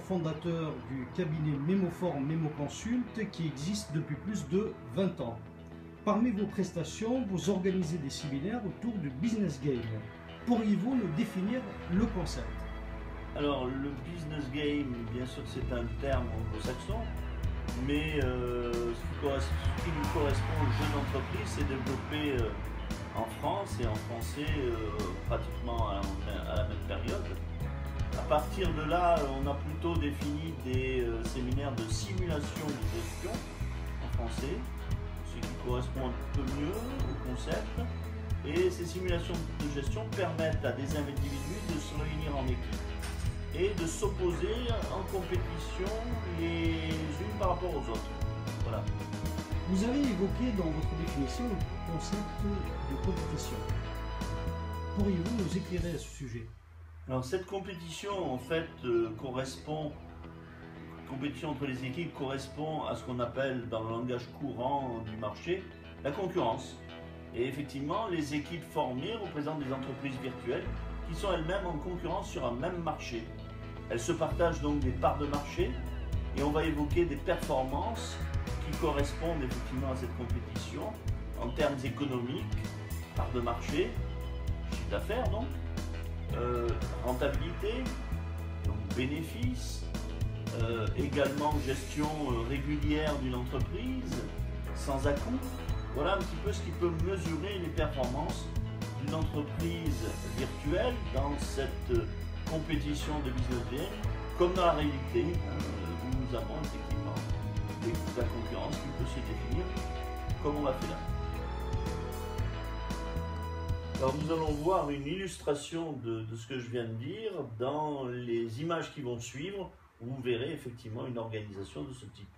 Fondateur du cabinet Mémoform Mémoconsult qui existe depuis plus de 20 ans. Parmi vos prestations, vous organisez des séminaires autour du business game. Pourriez-vous nous définir le concept? Alors le business game, bien sûr c'est un terme anglo-saxon, mais ce qui nous correspond aux jeunes entreprises, c'est développé en France et en français pratiquement à la même période. À partir de là, on a plutôt défini des séminaires de simulation de gestion en français, ce qui correspond un peu mieux au concept. Et ces simulations de gestion permettent à des individus de se réunir en équipe et de s'opposer en compétition les unes par rapport aux autres. Voilà. Vous avez évoqué dans votre définition le concept de compétition. Pourriez-vous nous éclairer à ce sujet? Alors cette compétition en fait compétition entre les équipes correspond à ce qu'on appelle dans le langage courant du marché la concurrence. Et effectivement, les équipes formées représentent des entreprises virtuelles qui sont elles-mêmes en concurrence sur un même marché. Elles se partagent donc des parts de marché et on va évoquer des performances qui correspondent effectivement à cette compétition en termes économiques, parts de marché, chiffre d'affaires donc, rentabilité, donc bénéfices, également gestion régulière d'une entreprise, sans à-coups. Voilà un petit peu ce qui peut mesurer les performances d'une entreprise virtuelle dans cette compétition de business game, comme dans la réalité, où nous avons effectivement la concurrence qui peut se définir comme on l'a fait là. Alors nous allons voir une illustration de ce que je viens de dire dans les images qui vont suivre, où vous verrez effectivement une organisation de ce type.